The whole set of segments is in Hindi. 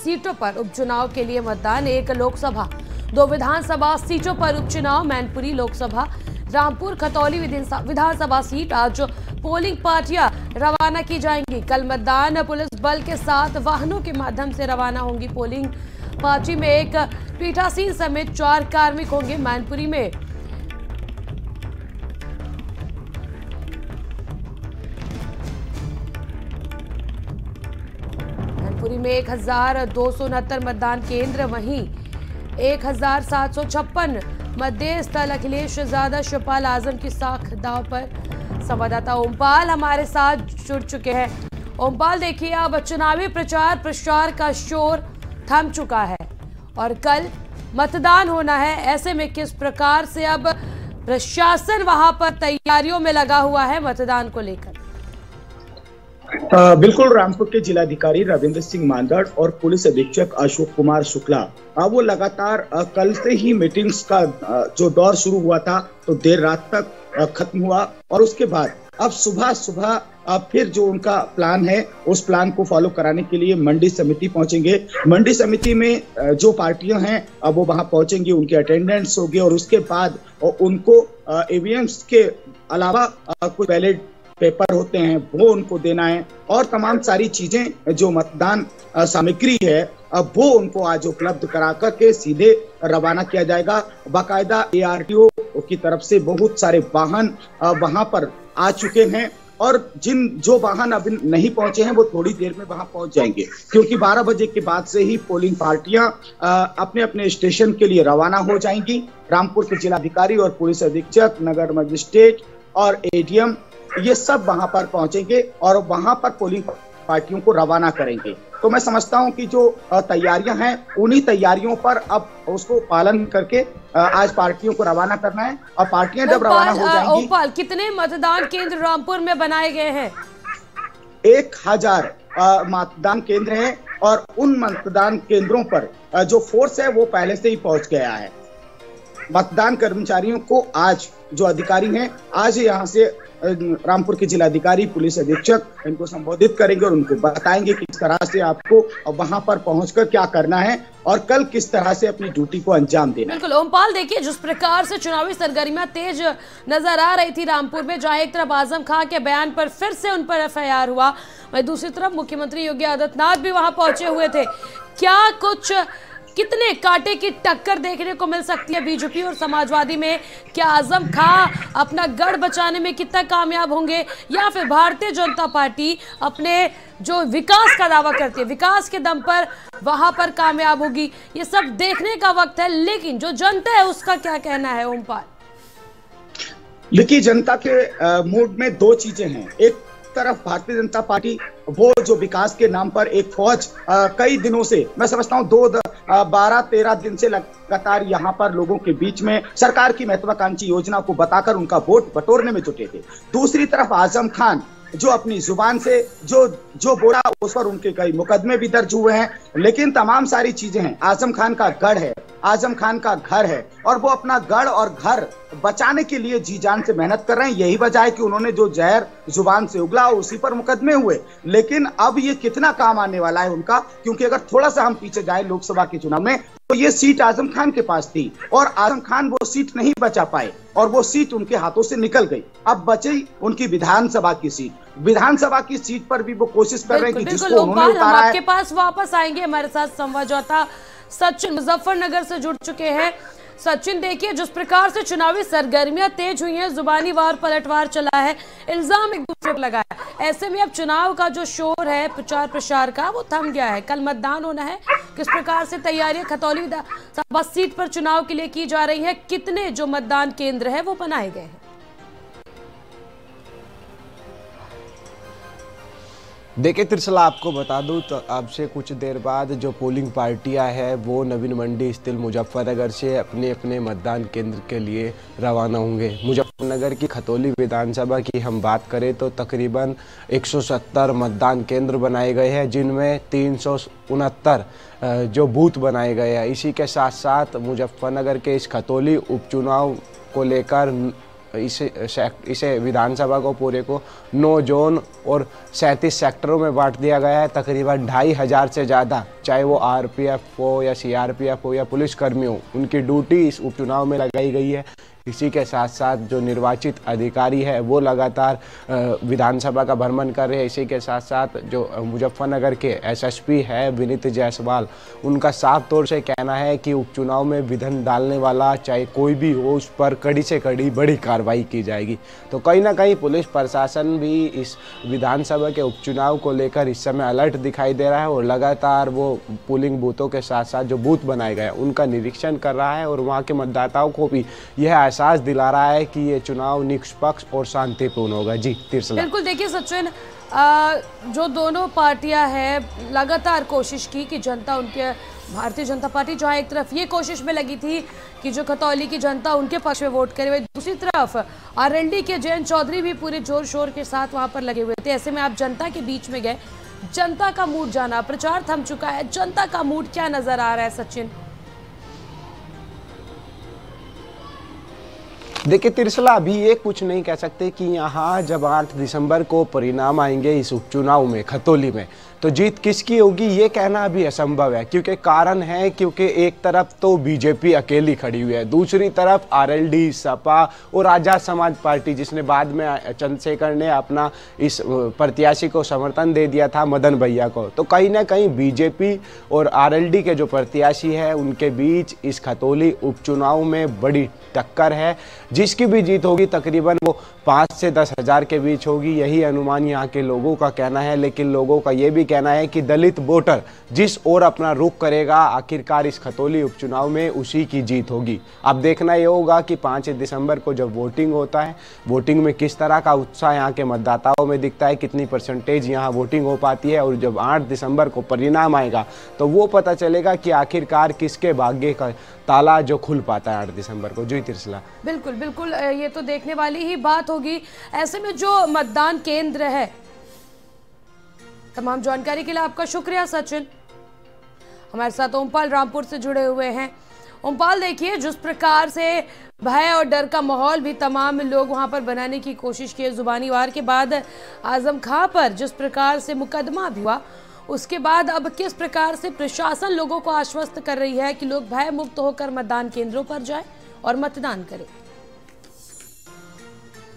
सीटों पर उपचुनाव के लिए मतदान। 1 लोकसभा 2 विधानसभा सीटों पर उपचुनाव। मैनपुरी लोकसभा, रामपुर खतौली विधानसभा सीट आज पोलिंग पार्टियां रवाना की जाएंगी। कल मतदान पुलिस बल के साथ वाहनों के माध्यम से रवाना होंगी। पोलिंग पार्टी में एक पीठासीन समेत 4 कार्मिक होंगे। मैनपुरी में मैनपुरी में 1269 मतदान केंद्र, वहीं 1756 मतदेय स्थल। अखिलेश यादव शिवपाल आजम की साख दाव पर। संवाददाता ओमपाल हमारे साथ जुड़ चुके हैं। ओमपाल, देखिए अब चुनावी प्रचार प्रसार का शोर थम चुका है और कल मतदान होना है। ऐसे में किस प्रकार से अब प्रशासन वहां पर तैयारियों में लगा हुआ है मतदान को लेकर? बिल्कुल, रामपुर के जिलाधिकारी रविंद्र सिंह मांदड़ और पुलिस अधीक्षक अशोक कुमार शुक्ला वो लगातार कल से ही मीटिंग्स का जो दौर शुरू हुआ था तो देर रात तक खत्म हुआ और उसके बाद अब सुबह फिर जो उनका प्लान है उस प्लान को फॉलो कराने के लिए मंडी समिति पहुंचेंगे। मंडी समिति में जो पार्टियां हैं अब वो वहां पहुंचेंगी, उनके अटेंडेंस होगी और उसके बाद उनको ईवीएम्स के अलावा कुछ बैलेट पेपर होते हैं वो उनको देना है और तमाम सारी चीजें जो मतदान सामग्री है अब वो उनको आज उपलब्ध करा करके सीधे रवाना किया जाएगा। बाकायदा ARTO की तरफ से बहुत सारे वाहन वहां पर आ चुके हैं और जो वाहन अभी नहीं पहुंचे हैं वो थोड़ी देर में वहां पहुंच जाएंगे, क्योंकि 12 बजे के बाद से ही पोलिंग पार्टियां अपने अपने स्टेशन के लिए रवाना हो जाएंगी। रामपुर के जिलाधिकारी और पुलिस अधीक्षक, नगर मजिस्ट्रेट और ADM ये सब वहां पर पहुंचेंगे और वहां पर पोलिंग पार्टियों को रवाना करेंगे। तो मैं समझता हूं कि जो तैयारियां हैं उन्हीं तैयारियों पर अब उसको पालन करके आज पार्टियों को रवाना करना है और पार्टियां जब रवाना हो जाएंगी। ओमपाल, कितने मतदान केंद्र रामपुर में बनाए गए हैं? 1000 मतदान केंद्र हैं और उन मतदान केंद्रों पर जो फोर्स है वो पहले से ही पहुंच गया है। मतदान कर्मचारियों को आज जो अधिकारी हैं आज यहाँ से रामपुर के जिलाधिकारी, पुलिस अधीक्षक इनको संबोधित करेंगे और उनको बताएंगे कि किस तरह से आपको वहां पर पहुंचकर क्या करना है और कल किस तरह से अपनी ड्यूटी को अंजाम देना है। बिल्कुल ओमपाल, देखिए जिस प्रकार से चुनावी सरगर्मियां तेज नजर आ रही थी रामपुर में, जहां एक तरफ आजम खां के बयान पर फिर से उन पर FIR हुआ, वहीं दूसरी तरफ मुख्यमंत्री योगी आदित्यनाथ भी वहां पहुंचे हुए थे। क्या कुछ कितने कांटे की टक्कर देखने को मिल सकती है बीजेपी और समाजवादी में? क्या आजम खां अपना गढ़ बचाने में कितना कामयाब होंगे या फिर भारतीय जनता पार्टी अपने जो विकास का दावा करती है विकास के दम पर वहां पर कामयाब होगी? ये सब देखने का वक्त है, लेकिन जो जनता है उसका क्या कहना है ओमपाल? देखिए, जनता के मूड में 2 चीजें हैं। एक तरफ भारतीय जनता पार्टी वो जो विकास के नाम पर एक फौज कई दिनों से, मैं समझता हूँ 12-13 दिन से लगातार यहाँ पर लोगों के बीच में सरकार की महत्वाकांक्षी योजना को बताकर उनका वोट बटोरने में जुटे थे। दूसरी तरफ आजम खान जो अपनी जुबान से जो बोला उस पर उनके कई मुकदमे भी दर्ज हुए हैं, लेकिन तमाम सारी चीजें हैं। आजम खान का गढ़ है, आजम खान का घर है और वो अपना गढ़ और घर बचाने के लिए जी जान से मेहनत कर रहे हैं। यही वजह है कि उन्होंने जो जहर जुबान से उगला उसी पर मुकदमे हुए। लेकिन अब ये कितना काम आने वाला है उनका, क्योंकि अगर थोड़ा सा हम पीछे जाए लोकसभा के चुनाव में तो ये सीट आजम खान के पास थी और आजम खान वो सीट नहीं बचा पाए और वो सीट उनके हाथों से निकल गई। अब बची उनकी विधानसभा की सीट। विधानसभा की सीट पर भी वो कोशिश कर रहे हैं कि जिसको उन्होंने उतारा है। आपके पास वापस आएंगे, हमारे साथ संवाददाता सचिन मुजफ्फरनगर से जुड़ चुके हैं। सचिन, देखिए जिस प्रकार से चुनावी सरगर्मियां तेज हुई हैं, जुबानी वार पलटवार चला है, इल्जाम एक दूसरे पर लगा है, ऐसे में अब चुनाव का जो शोर है प्रचार प्रसार का वो थम गया है। कल मतदान होना है, किस प्रकार से तैयारियां खतौली विधानसभा सीट पर चुनाव के लिए की जा रही है? कितने जो मतदान केंद्र है वो बनाए गए हैं? देखिए त्रिशला, आपको बता दूं तो अब से कुछ देर बाद जो पोलिंग पार्टियां हैं वो नवीन मंडी स्थित मुजफ्फरनगर से अपने अपने मतदान केंद्र के लिए रवाना होंगे। मुजफ्फरनगर की खतौली विधानसभा की हम बात करें तो तकरीबन 170 मतदान केंद्र बनाए गए हैं, जिनमें 369 जो बूथ बनाए गए हैं। इसी के साथ साथ मुजफ्फरनगर के इस खतौली उपचुनाव को लेकर इसे विधानसभा को पूरे को 9 जोन और 37 सेक्टरों में बांट दिया गया है। तकरीबन 2500 से ज़्यादा, चाहे वो आरपीएफ हो या सीआरपीएफ हो या पुलिसकर्मी हो, उनकी ड्यूटी इस उपचुनाव में लगाई गई है। इसी के साथ साथ जो निर्वाचित अधिकारी है वो लगातार विधानसभा का भ्रमण कर रहे हैं। इसी के साथ साथ जो मुजफ्फरनगर के एसएसपी है विनीत जायसवाल, उनका साफ तौर से कहना है कि उपचुनाव में विघ्न डालने वाला चाहे कोई भी हो, उस पर कड़ी से कड़ी बड़ी कार्रवाई की जाएगी। तो कहीं ना कहीं पुलिस प्रशासन भी इस विधानसभा के उपचुनाव को लेकर इस समय अलर्ट दिखाई दे रहा है और लगातार वो पोलिंग बूथों के साथ साथ जो बूथ बनाए गए उनका निरीक्षण कर रहा है और वहाँ के मतदाताओं को भी यह एहसास दिला रहा है कि ये चुनाव निष्पक्ष और शांतिपूर्ण होगा। जी तिरसला। बिल्कुल, देखिए सचिन, जो दोनों पार्टियां हैं लगातार कोशिश की कि जनता उनके, भारतीय जनता पार्टी जहां एक तरफ ये कोशिश में लगी थी कि जो खतौली की जनता उनके पक्ष में वोट करे, वही दूसरी तरफ आरएलडी के जयंत चौधरी भी पूरे जोर शोर के साथ वहां पर लगे हुए थे। ऐसे में आप जनता के बीच में गए, जनता का मूड जाना, प्रचार थम चुका है, जनता का मूड क्या नजर आ रहा है सचिन? देखिए तिरसला, अभी ये कुछ नहीं कह सकते कि यहाँ जब 8 दिसंबर को परिणाम आएंगे इस उपचुनाव में खतौली में, तो जीत किसकी होगी ये कहना अभी असंभव है। क्योंकि कारण है, क्योंकि एक तरफ तो बीजेपी अकेली खड़ी हुई है, दूसरी तरफ आरएलडी, सपा और आजाद समाज पार्टी, जिसने बाद में चंद्रशेखर ने अपना इस प्रत्याशी को समर्थन दे दिया था मदन भैया को। तो कहीं ना कहीं बीजेपी और आरएलडी के जो प्रत्याशी है उनके बीच इस खतौली उपचुनाव में बड़ी टक्कर है। जिसकी भी जीत होगी तकरीबन वो 5 से 10 हज़ार के बीच होगी, यही अनुमान यहाँ के लोगों का कहना है। लेकिन लोगों का ये भी कहना है कि दलित वोटर जिस ओर अपना रुख करेगा, आखिरकार इस खतौली उपचुनाव में उसी की जीत होगी। अब देखना ये होगा कि 5 दिसंबर को जब वोटिंग होता है, वोटिंग में किस तरह का उत्साह यहाँ के मतदाताओं में दिखता है, कितनी परसेंटेज यहाँ वोटिंग हो पाती है। और जब 8 दिसंबर को परिणाम आएगा तो वो पता चलेगा कि आखिरकार किसके भाग्य का ताला जो खुल पाता है 8 दिसंबर को। जी तिरसला। बिल्कुल बिल्कुल, ये तो देखने वाली ही बात होगी। ऐसे में जो मतदान केंद्र है, तमाम जानकारी के लिए आपका शुक्रिया सचिन। हमारे साथ ओमपाल रामपुर से जुड़े हुए हैं। ओमपाल, देखिए जिस प्रकार से भय और डर का माहौल भी तमाम लोग वहां पर बनाने की कोशिश की, जुबानी वार के बाद आजम खां पर जिस प्रकार से मुकदमा भी हुआ, उसके बाद अब किस प्रकार से प्रशासन लोगों को आश्वस्त कर रही है कि लोग भय मुक्त होकर मतदान केंद्रों पर जाएं और मतदान करें।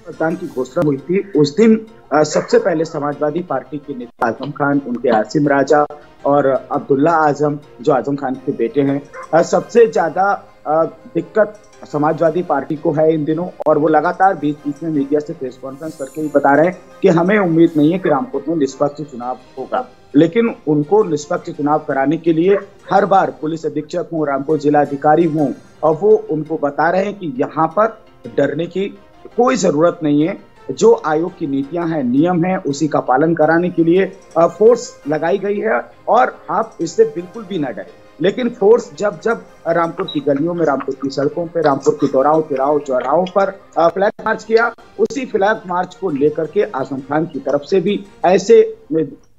मतदान की घोषणा हुई थी उस दिन सबसे पहले समाजवादी पार्टी के नेता आजम खान, उनके आसिम राजा और अब्दुल्ला आजम जो आजम खान के बेटे हैं, सबसे ज्यादा दिक्कत समाजवादी पार्टी को है इन दिनों। और वो लगातार बीच बीच में मीडिया से प्रेस कॉन्फ्रेंस करके ही बता रहे हैं कि हमें उम्मीद नहीं है कि रामपुर में निष्पक्ष चुनाव होगा। लेकिन उनको निष्पक्ष चुनाव कराने के लिए हर बार पुलिस अधीक्षक हों, रामपुर जिलाधिकारी हों, और वो उनको बता रहे हैं कि यहाँ पर डरने की कोई जरूरत नहीं है। जो आयोग की नीतियां हैं, नियम हैं, उसी का पालन कराने के लिए फोर्स लगाई गई है और आप इससे बिल्कुल भी न डरें। लेकिन फोर्स जब जब रामपुर की गलियों में, रामपुर की सड़कों पे, रामपुर की दोराहों, तिराहों, चौराहों पर फ्लैग मार्च किया, उसी फ्लैग मार्च को लेकर के आजम खान की तरफ से भी ऐसे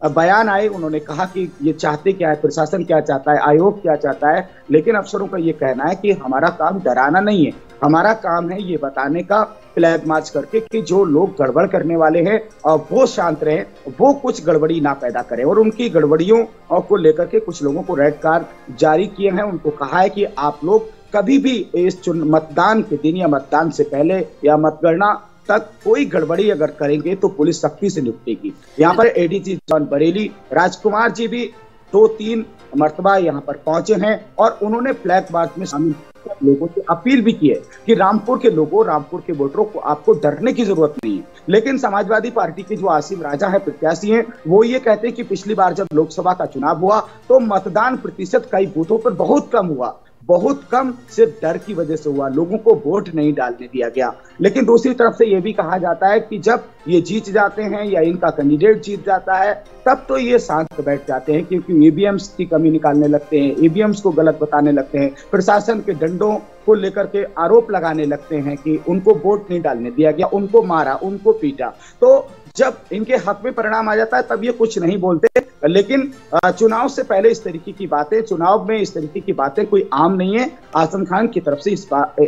बयान आए। उन्होंने कहा कि ये चाहते क्या है, प्रशासन क्या चाहता है, आयोग क्या चाहता है। लेकिन अफसरों का ये कहना है कि हमारा काम डराना नहीं है, हमारा काम है ये बताने का फ्लैग मार्च करके कि जो लोग गड़बड़ करने वाले हैं वो शांत रहें, वो कुछ गड़बड़ी ना पैदा करें। और उनकी गड़बड़ियों को लेकर के कुछ लोगों को रेड कार्ड जारी किए हैं। उनको कहा है कि आप लोग कभी भी इस मतदान के दिन या मतदान से पहले या मतगणना तक कोई गड़बड़ी अगर करेंगे तो पुलिस सख्ती से निपटेगी। यहाँ पर एडीजी जॉन बरेली राजकुमार जी भी 2-3 मर्तबा यहाँ पर पहुंचे हैं और उन्होंने फ्लैग मार्च में शामिल लोगों से अपील भी की है कि रामपुर के लोगों, रामपुर के वोटरों को आपको डरने की जरूरत नहीं है। लेकिन समाजवादी पार्टी के जो आसिम राजा है, प्रत्याशी हैं, वो ये कहते हैं कि पिछली बार जब लोकसभा का चुनाव हुआ तो मतदान प्रतिशत कई बूथों पर बहुत कम हुआ, बहुत कम, सिर्फ डर की वजह से हुआ, लोगों को वोट नहीं डालने दिया गया। लेकिन दूसरी तरफ से यह भी कहा जाता है कि जब ये जीत जाते हैं या इनका कैंडिडेट जीत जाता है तब तो ये शांत बैठ जाते हैं, क्योंकि ईवीएम्स की कमी निकालने लगते हैं, ईवीएम्स को गलत बताने लगते हैं, प्रशासन के डंडों को लेकर के आरोप लगाने लगते हैं कि उनको वोट नहीं डालने दिया गया, उनको मारा, उनको पीटा। तो जब इनके हक में परिणाम आ जाता है तब ये कुछ नहीं बोलते। लेकिन चुनाव से पहले इस तरीके की बातें, चुनाव में इस तरीके की बातें कोई आम नहीं है। आजम खान की तरफ से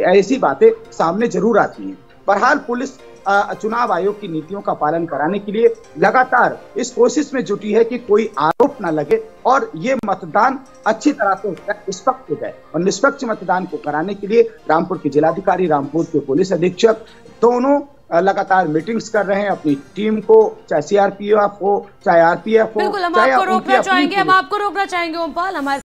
ऐसी बातें सामने जरूर आती हैं। बहरहाल पुलिस चुनाव आयोग की नीतियों का पालन कराने के लिए लगातार इस कोशिश में जुटी है कि कोई आरोप न लगे और ये मतदान अच्छी तरह से निष्पक्ष हो जाए। और निष्पक्ष मतदान को कराने के लिए रामपुर के जिलाधिकारी, रामपुर के पुलिस अधीक्षक दोनों लगातार मीटिंग्स कर रहे हैं अपनी टीम को, चाहे सीआरपीएफ हो, चाहे आरपीएफ हो। बिल्कुल, हम आपको रोकना चाहेंगे ओमपाल। हमारे